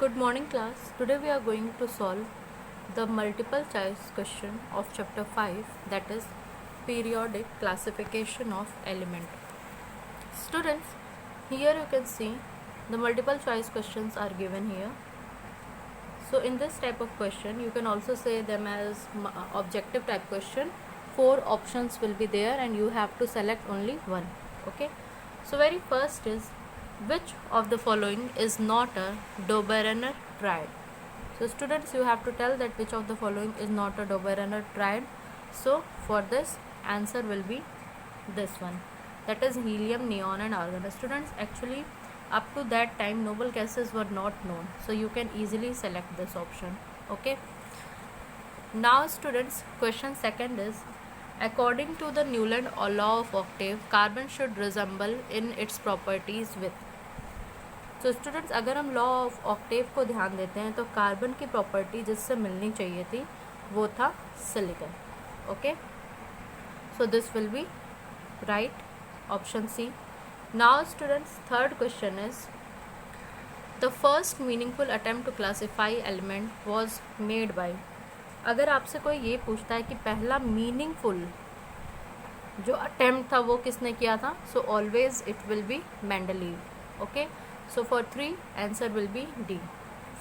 Good morning class. Today we are going to solve the multiple choice question of chapter 5, that is periodic classification of element. Students, here you can see the multiple choice questions are given here. So in this type of question you can also say them as objective type question. 4 options will be there and you have to select only one. Okay. So very first is, which of the following is not a Doberener triad? So students, you have to tell that which of the following is not a Doberener triad. So for this, answer will be this one, that is helium, neon and argon. Students, actually up to that time noble gases were not known, so you can easily select this option. Okay. Now students, question second is, according to the Newland law of octave, carbon should resemble in its properties with. तो students, अगर हम law of Octave को ध्यान देते हैं तो carbon की property जिससे मिलनी चाहिए थी वो था silicon. Okay, so this will be right option c. Now students, third question is, the first meaningful attempt to classify element was made by. अगर आपसे कोई ये पूछता है कि पहला मीनिंगफुल जो अटेम्प्ट था वो किसने किया था, so always it will be Mendeleev. Okay, so for 3 answer will be D.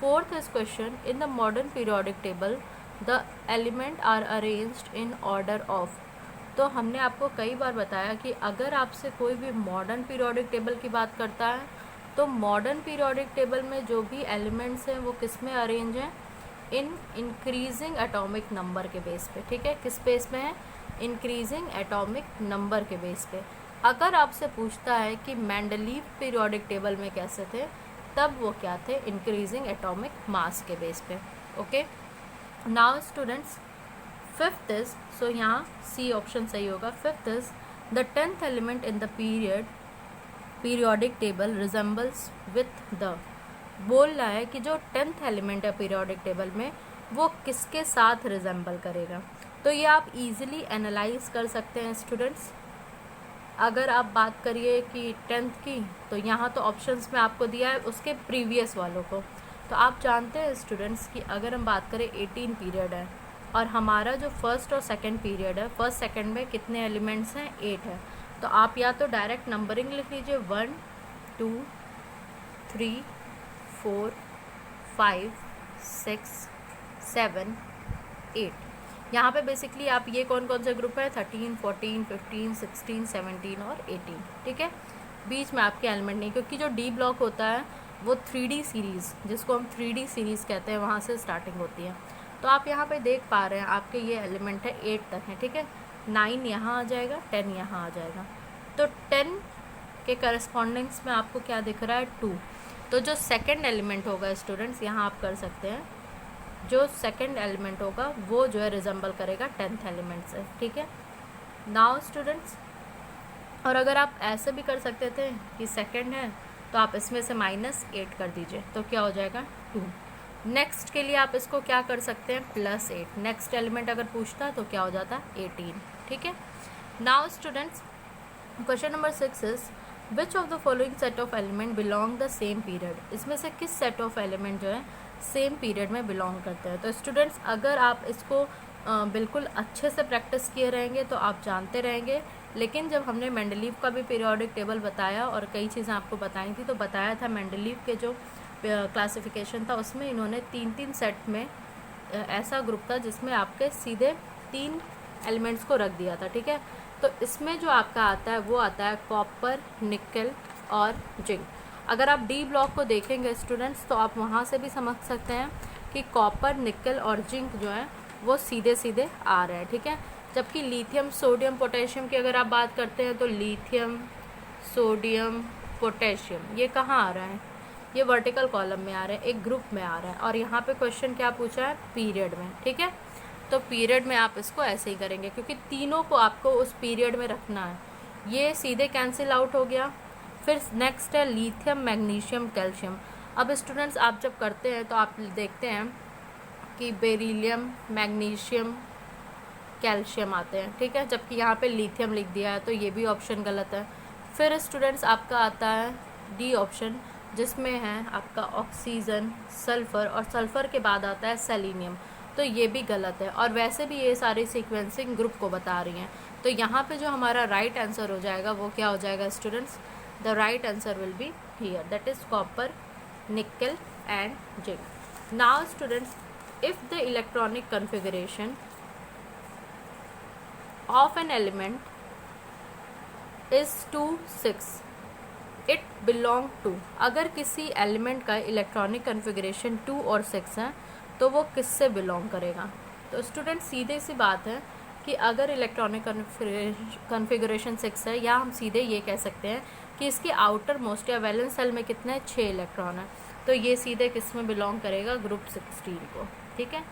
Fourth is question, in the modern periodic table the element are arranged in order of. तो हमने आपको कई बार बताया कि अगर आपसे कोई भी मॉडर्न पीरियोडिक टेबल की बात करता है तो मॉडर्न पीरियोडिक टेबल में जो भी एलिमेंट्स हैं वो किस में अरेंज हैं, इन इंक्रीजिंग एटॉमिक नंबर के बेस पे. ठीक है, किस बेस पे है, इंक्रीजिंग एटॉमिक नंबर के बेस पे. अगर आपसे पूछता है कि मेंडलीव पीरियोडिक टेबल में कैसे थे, तब वो क्या थे, इंक्रीजिंग एटॉमिक मास के बेस पे. Okay, now students, fifth is, so यहाँ सी ऑप्शन सही होगा. Fifth is, the 10th element in the periodic table resembles with the. बोल रहा है कि जो 10th एलिमेंट है पीरियोडिक टेबल में वो किसके साथ रिजेंबल करेगा. तो ये आप इजीली एनालाइज कर सकते हैं स्टूडेंट्स. अगर आप बात करिए कि 10th की, तो यहाँ तो ऑप्शंस में आपको दिया है उसके प्रीवियस वालों को. तो आप जानते हैं स्टूडेंट्स कि अगर हम बात करें 18 पीरियड है और हमारा जो फर्स्ट और सेकंड पीरियड है, फर्स्ट सेकंड में कितने एलिमेंट्स हैं, 8 है. तो आप या तो डायरेक्ट नंबरिंग लिख लीजिए 1 2 3 4 5 6 7 8. यहाँ पे बेसिकली आप ये कौन कौन से ग्रुप है, 13 14 15 16 17 और 18. ठीक है, बीच में आपके एलिमेंट नहीं, क्योंकि जो डी ब्लॉक होता है वो 3D सीरीज़, जिसको हम 3D सीरीज़ कहते हैं, वहाँ से स्टार्टिंग होती है. तो आप यहाँ पे देख पा रहे हैं आपके ये एलिमेंट है 8 तक है. ठीक है, 9 यहाँ आ जाएगा, 10 यहाँ आ जाएगा. तो 10 के करस्पॉन्डिंग्स में आपको क्या दिख रहा है, 2. तो जो सेकेंड एलिमेंट होगा स्टूडेंट्स, यहाँ आप कर सकते हैं, जो सेकंड एलिमेंट होगा वो जो है रिजेंबल करेगा 10th एलिमेंट से. ठीक है, नाउ स्टूडेंट्स, और अगर आप ऐसे भी कर सकते थे कि सेकंड है तो आप इसमें से -8 कर दीजिए, तो क्या हो जाएगा 2. नेक्स्ट के लिए आप इसको क्या कर सकते हैं, +8. नेक्स्ट एलिमेंट अगर पूछता तो क्या हो जाता, 18. ठीक है, now students, question number 6 is, which of the following set of element belong the same period. इसमें से किस सेट ऑफ एलिमेंट जो है सेम पीरियड में बिलोंग करते हैं. तो स्टूडेंट्स, अगर आप इसको बिल्कुल अच्छे से प्रैक्टिस किए रहेंगे तो आप जानते रहेंगे. लेकिन जब हमने मेंडलीव का भी पीरियोडिक टेबल बताया और कई चीज़ें आपको बताई थी, तो बताया था मेंडलीव के जो क्लासिफिकेशन था उसमें इन्होंने 3-3 सेट में ऐसा ग्रुप था जिसमें आपके सीधे 3 एलिमेंट्स को रख दिया था. ठीक है, तो इसमें जो आपका आता है वो आता है कॉपर, निकल और जिंक. अगर आप डी ब्लॉक को देखेंगे स्टूडेंट्स तो आप वहाँ से भी समझ सकते हैं कि कॉपर, निकल और जिंक जो है वो सीधे सीधे आ रहे हैं. ठीक है, जबकि लिथियम, सोडियम, पोटेशियम की अगर आप बात करते हैं तो लिथियम, सोडियम, पोटेशियम ये कहाँ आ रहा है, ये वर्टिकल कॉलम में आ रहे हैं, एक ग्रुप में आ रहा है. और यहाँ पे क्वेश्चन क्या पूछा है, पीरियड में. ठीक है, तो पीरियड में आप इसको ऐसे ही करेंगे क्योंकि तीनों को आपको उस पीरियड में रखना है. ये सीधे कैंसिल आउट हो गया. फिर नेक्स्ट है लिथियम, मैग्नीशियम, कैल्शियम. अब स्टूडेंट्स, आप जब करते हैं तो आप देखते हैं कि बेरिलियम, मैग्नीशियम, कैल्शियम आते हैं. ठीक है, जबकि यहाँ पे लिथियम लिख दिया है तो ये भी ऑप्शन गलत है. फिर स्टूडेंट्स आपका आता है डी ऑप्शन, जिसमें है आपका ऑक्सीजन, सल्फ़र, और सल्फ़र के बाद आता है सेलेनियम, तो ये भी गलत है। और वैसे भी ये सारी सीक्वेंसिंग ग्रुप को बता रही हैं, तो यहाँ पे जो हमारा राइट आंसर हो जाएगा वो क्या हो जाएगा students? The right answer will be here, that is copper, nickel and zinc. Now students, if the electronic configuration of an element is 2 6, it belong to, अगर किसी एलिमेंट का इलेक्ट्रॉनिक कन्फिगरेशन 2 और 6 है तो वो किससे बिलोंग करेगा? तो स्टूडेंट सीधे सी बात है कि अगर इलेक्ट्रॉनिक कन्फिगरेशन 6 है, या हम सीधे ये कह सकते हैं कि इसकी आउटर मोस्ट या वैलेंस सेल में कितने 6 इलेक्ट्रॉन है, तो ये सीधे किस में बिलोंग करेगा? ग्रुप 16 को, ठीक है।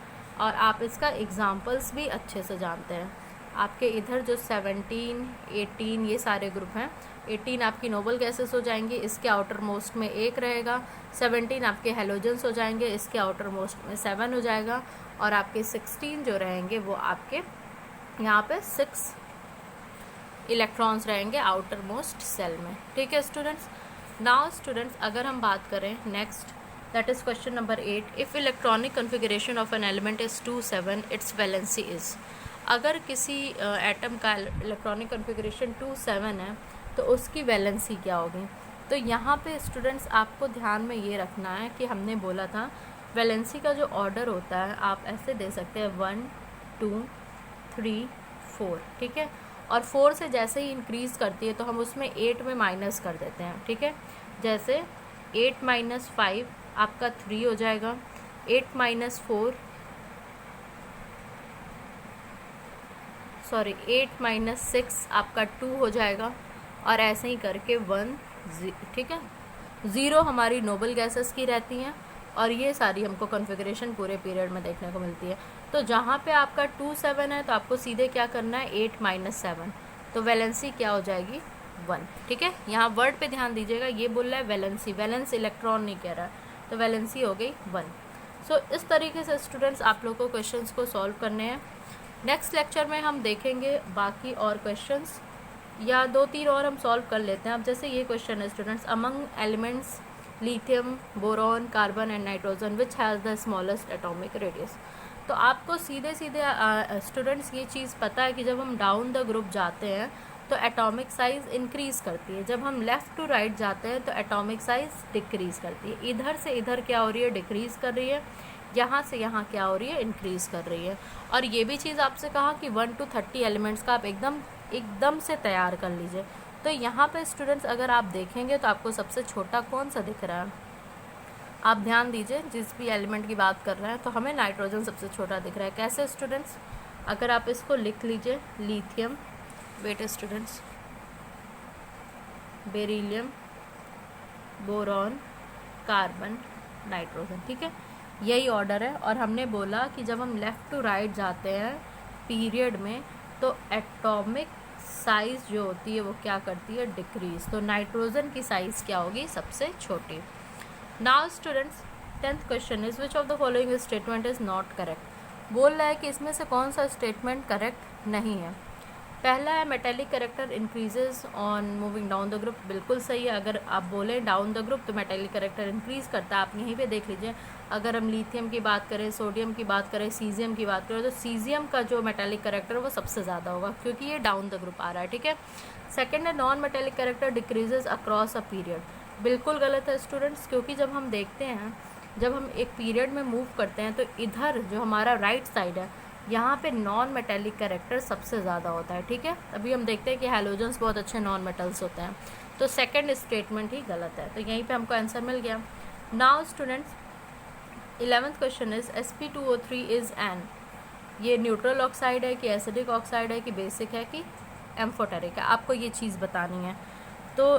और आप इसका एग्जाम्पल्स भी अच्छे से जानते हैं। आपके इधर जो 17, 18 ये सारे ग्रुप हैं, 18 आपकी नोबल गैसेस हो जाएंगी, इसके आउटर मोस्ट में 1 रहेगा, 17 आपके हेलोजेंस हो जाएंगे, इसके आउटर मोस्ट में 7 हो जाएगा, और आपके 16 जो रहेंगे वो आपके यहाँ पे 6 इलेक्ट्रॉन्स रहेंगे आउटर मोस्ट सेल में, ठीक है स्टूडेंट्स। नाउ स्टूडेंट्स, अगर हम बात करें next, that is question number 8, if electronic configuration of an element is 2 7, it's valency is, अगर किसी एटम का इलेक्ट्रॉनिक कन्फिगरेशन 2 7 है तो उसकी वैलेंसी क्या होगी? तो यहाँ पे स्टूडेंट्स आपको ध्यान में ये रखना है कि हमने बोला था वैलेंसी का जो ऑर्डर होता है आप ऐसे दे सकते हैं 1 2 3 4, ठीक है। और 4 से जैसे ही इंक्रीज़ करती है तो हम उसमें 8 में माइनस कर देते हैं, ठीक है। जैसे 8 - 5 आपका 3 हो जाएगा, 8 - 4 सॉरी 8 - 6 आपका 2 हो जाएगा, और ऐसे ही करके 1 ठीक है। 0 हमारी नोबल गैसेस की रहती हैं, और ये सारी हमको कॉन्फ़िगरेशन पूरे पीरियड में देखने को मिलती है। तो जहाँ पे आपका 2 7 है तो आपको सीधे क्या करना है? 8 - 7, तो वैलेंसी क्या हो जाएगी? 1, ठीक है। यहाँ वर्ड पे ध्यान दीजिएगा, ये बोल रहा है वैलेंसी, वैलेंस इलेक्ट्रॉन नहीं कह रहा है, तो वैलेंसी हो गई 1। सो इस तरीके से स्टूडेंट्स आप लोग को क्वेश्चंस को सॉल्व करने हैं। नेक्स्ट लेक्चर में हम देखेंगे बाकी और क्वेश्चंस, या 2-3 और हम सॉल्व कर लेते हैं। अब जैसे ये क्वेश्चन है students, among elements lithium, boron, carbon and nitrogen which has the smallest atomic radius. तो आपको सीधे सीधे स्टूडेंट्स ये चीज़ पता है कि जब हम डाउन द ग्रुप जाते हैं तो एटॉमिक साइज़ इंक्रीज़ करती है, जब हम लेफ़्ट टू राइट जाते हैं तो एटॉमिक साइज़ डिक्रीज़ करती है। इधर से इधर क्या हो रही है? डिक्रीज़ कर रही है। यहाँ से यहाँ क्या हो रही है? इंक्रीज़ कर रही है। और ये भी चीज़ आपसे कहा कि 1 to 30 एलिमेंट्स का आप एकदम से तैयार कर लीजिए। तो यहाँ पे स्टूडेंट्स अगर आप देखेंगे तो आपको सबसे छोटा कौन सा दिख रहा है? आप ध्यान दीजिए, जिस भी एलिमेंट की बात कर रहे हैं तो हमें नाइट्रोजन सबसे छोटा दिख रहा है। कैसे स्टूडेंट्स? अगर आप इसको लिख लीजिए, lithium, wait students, beryllium, boron, carbon, nitrogen, ठीक है, यही ऑर्डर है। और हमने बोला कि जब हम लेफ़्ट टू राइट जाते हैं पीरियड में तो एटॉमिक साइज़ जो होती है वो क्या करती है? डिक्रीज़। तो नाइट्रोजन की साइज़ क्या होगी? सबसे छोटी। Now students, 10th question is which of the following statement is not correct. बोल रहा है कि इसमें से कौन सा स्टेटमेंट करेक्ट नहीं है। पहला है metallic character increases on moving down the group, बिल्कुल सही है। अगर आप बोलें डाउन द ग्रुप तो मेटेलिक कैरेक्टर इंक्रीज़ करता है। आप यहीं पे देख लीजिए, अगर हम लिथियम की बात करें, सोडियम की बात करें, सीजियम की बात करें, तो सीजियम का जो मेटेलिक कैरेक्टर है वो सबसे ज़्यादा होगा क्योंकि ये डाउन द ग्रुप आ रहा है, ठीक है। सेकेंड है non metallic character decreases across a period, बिल्कुल गलत है स्टूडेंट्स, क्योंकि जब हम देखते हैं, जब हम एक पीरियड में मूव करते हैं तो इधर जो हमारा राइट साइड है यहाँ पे नॉन मेटेलिक कैरेक्टर सबसे ज़्यादा होता है, ठीक है। अभी हम देखते हैं कि हैलोजेंस बहुत अच्छे नॉन मेटल्स होते हैं, तो सेकंड स्टेटमेंट ही गलत है। तो यहीं पे हमको आंसर मिल गया। Now students, 11th question is Sp2O3 is an, ये न्यूट्रल ऑक्साइड है कि एसिडिक ऑक्साइड है कि बेसिक है कि एम्फोटेरिक है, आपको ये चीज़ बतानी है। तो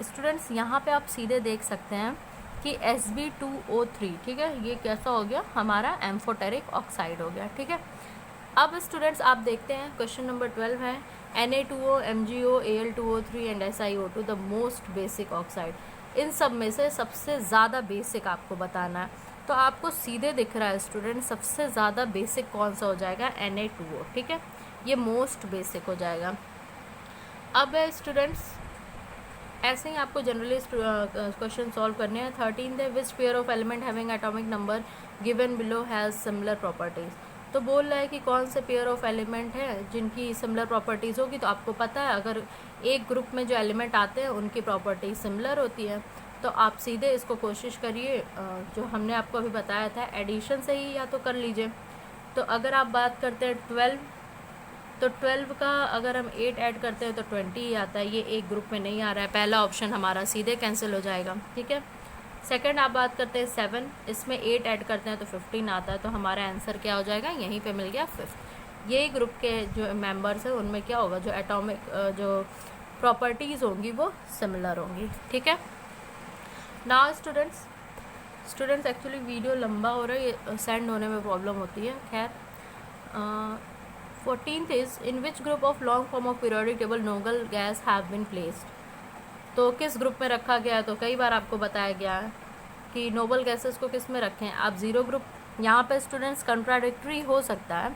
स्टूडेंट्स यहाँ पे आप सीधे देख सकते हैं कि Sb2O3, ठीक है, ये कैसा हो गया? हमारा एम्फोटेरिक ऑक्साइड हो गया, ठीक है। अब स्टूडेंट्स आप देखते हैं क्वेश्चन नंबर 12 है Na2O, MgO, Al2O3 and SiO2 the most basic oxide. इन सब में से सबसे ज़्यादा बेसिक आपको बताना है। तो आपको सीधे दिख रहा है स्टूडेंट, सबसे ज़्यादा बेसिक कौन सा हो जाएगा? Na2O, ठीक है, ये मोस्ट बेसिक हो जाएगा। अब है स्टूडेंट्स ऐसे ही आपको जनरली क्वेश्चन सॉल्व करने हैं। 13 है which pair of element having atomic number given below has similar properties. तो बोल रहा है कि कौन से पेयर ऑफ एलिमेंट हैं जिनकी सिमिलर प्रॉपर्टीज़ होगी। तो आपको पता है अगर एक ग्रुप में जो एलिमेंट आते हैं उनकी प्रॉपर्टीज सिमिलर होती है, तो आप सीधे इसको कोशिश करिए जो हमने आपको अभी बताया था एडिशन से ही या तो कर लीजिए। तो अगर आप बात करते हैं 12, तो 12 का अगर हम 8 ऐड करते हैं तो 20 ही आता है। ये एक ग्रुप में नहीं आ रहा है, पहला ऑप्शन हमारा सीधे कैंसिल हो जाएगा। ठीक है। सेकंड आप बात करते हैं 7, इसमें 8 ऐड करते हैं तो 15 आता है। तो हमारा आंसर क्या हो जाएगा, यहीं पे मिल गया 5। यही ग्रुप के जो मेंबर्स हैं उनमें क्या होगा, जो एटॉमिक जो प्रॉपर्टीज़ होंगी वो सिमिलर होंगी। ठीक है। नाउ स्टूडेंट्स एक्चुअली वीडियो लंबा हो रहा है, ये सेंड होने में प्रॉब्लम होती है। खैर 14th is in which group of long form of periodic table noble gas have been placed. तो किस ग्रुप में रखा गया है, तो कई बार आपको बताया गया है कि नोबल गैसेस को किस में रखें आप। ज़ीरो ग्रुप, यहाँ पे स्टूडेंट्स कंट्राडिक्टरी हो सकता है,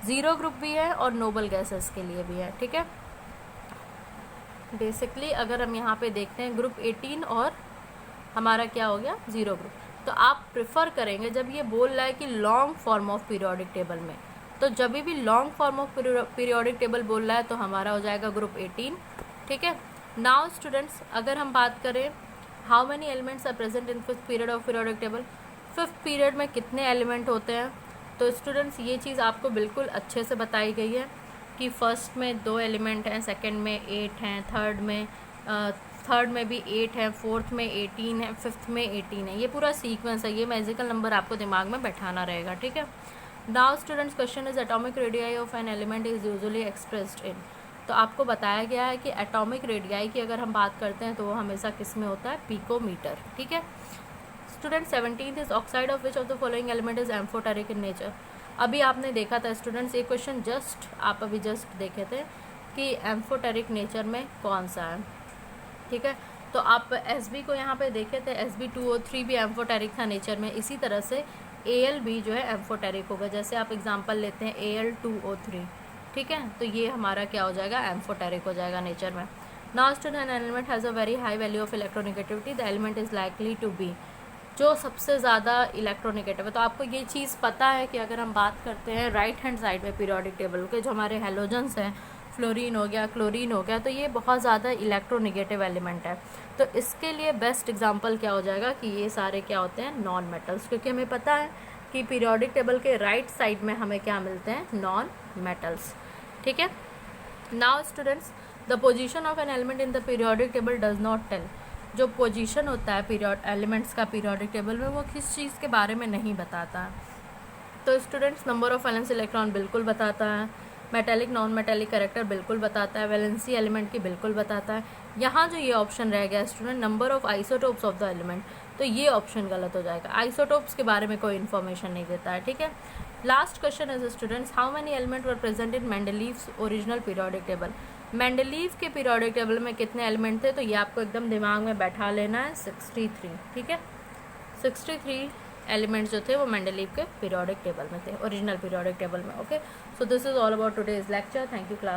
ज़ीरो ग्रुप भी है और नोबल गैसेस के लिए भी है। ठीक है। बेसिकली अगर हम यहाँ पे देखते हैं ग्रुप 18 और हमारा क्या हो गया, ज़ीरो ग्रुप। तो आप प्रिफर करेंगे जब ये बोल रहा है कि long form of periodic table में, तो जब भी long form of periodic table बोल रहा है तो हमारा हो जाएगा ग्रुप 18। ठीक है। नाउ स्टूडेंट्स अगर हम बात करें how many elements are present in 5th period of periodic table, 5th period में कितने एलिमेंट होते हैं। तो स्टूडेंट्स ये चीज़ आपको बिल्कुल अच्छे से बताई गई है कि फर्स्ट में 2 एलिमेंट हैं, सेकेंड में 8 हैं, थर्ड में भी 8 है, फोर्थ में 18 है, फिफ्थ में 18 है। ये पूरा सीक्वेंस है, ये मैजिकल नंबर आपको दिमाग में बैठाना रहेगा। ठीक है। Now students question is atomic radii of an element is usually expressed in. तो आपको बताया गया है कि एटॉमिक रेडियाई की अगर हम बात करते हैं तो वो हमेशा किस में होता है, पिकोमीटर। ठीक है। Student 17th is oxide of which of the following element is amphoteric in nature. अभी आपने देखा था स्टूडेंट्स ये क्वेश्चन आप अभी जस्ट देखे थे कि एम्फोटेरिक नेचर में कौन सा है। ठीक है। तो आप SB को यहाँ पे देखे थे, SB2O3 भी एम्फोटेरिक था नेचर में। इसी तरह से Al भी जो है एम्फोटेरिक होगा। जैसे आप एग्जांपल लेते हैं Al2O3। ठीक है। तो ये हमारा क्या हो जाएगा, एम्फोटेरिक हो जाएगा नेचर में। Now student an element has a very high value of electronegativity, the element is likely to be. जो सबसे ज़्यादा इलेक्ट्रोनेगेटिव है, तो आपको ये चीज़ पता है कि अगर हम बात करते हैं राइट हैंड साइड में पीरियोडिक टेबल के, जो हमारे हेलोजन्स हैं, फ्लोरीन हो गया, क्लोरीन हो गया, तो ये बहुत ज़्यादा इलेक्ट्रोनेगेटिव एलिमेंट है। तो इसके लिए बेस्ट एग्जांपल क्या हो जाएगा कि ये सारे क्या होते हैं, नॉन मेटल्स। क्योंकि हमें पता है कि पीरियोडिक टेबल के राइट साइड में हमें क्या मिलते हैं, नॉन मेटल्स। ठीक है। Now students the position of an element in the periodic table does not tell. जो पोजीशन होता है एलिमेंट्स का पीरियोडिक टेबल में, वो किस चीज़ के बारे में नहीं बताता है। तो students number of valence electron बिल्कुल बताता है, मेटेलिक नॉन मेटेलिक कैरेक्टर बिल्कुल बताता है, वैलेंसी एलिमेंट की बिल्कुल बताता है। यहाँ जो ये ऑप्शन रह गया student number of isotopes of the element, तो ये ऑप्शन गलत हो जाएगा। आइसोटोप्स के बारे में कोई इन्फॉर्मेशन नहीं देता है। ठीक है। Last question is students how many element were present in Mendeleev's original periodic table. Mendeleev के पीरियोडिक टेबल में कितने एलिमेंट थे, तो ये आपको एकदम दिमाग में बैठा लेना है, 63। ठीक है। 63 एलिमेंट्स जो थे वो मेंडलीव के पीरियोडिक टेबल में थे, ओरिजिनल पीरियोडिक टेबल में। Okay, so this is all about today's lecture. Thank you class.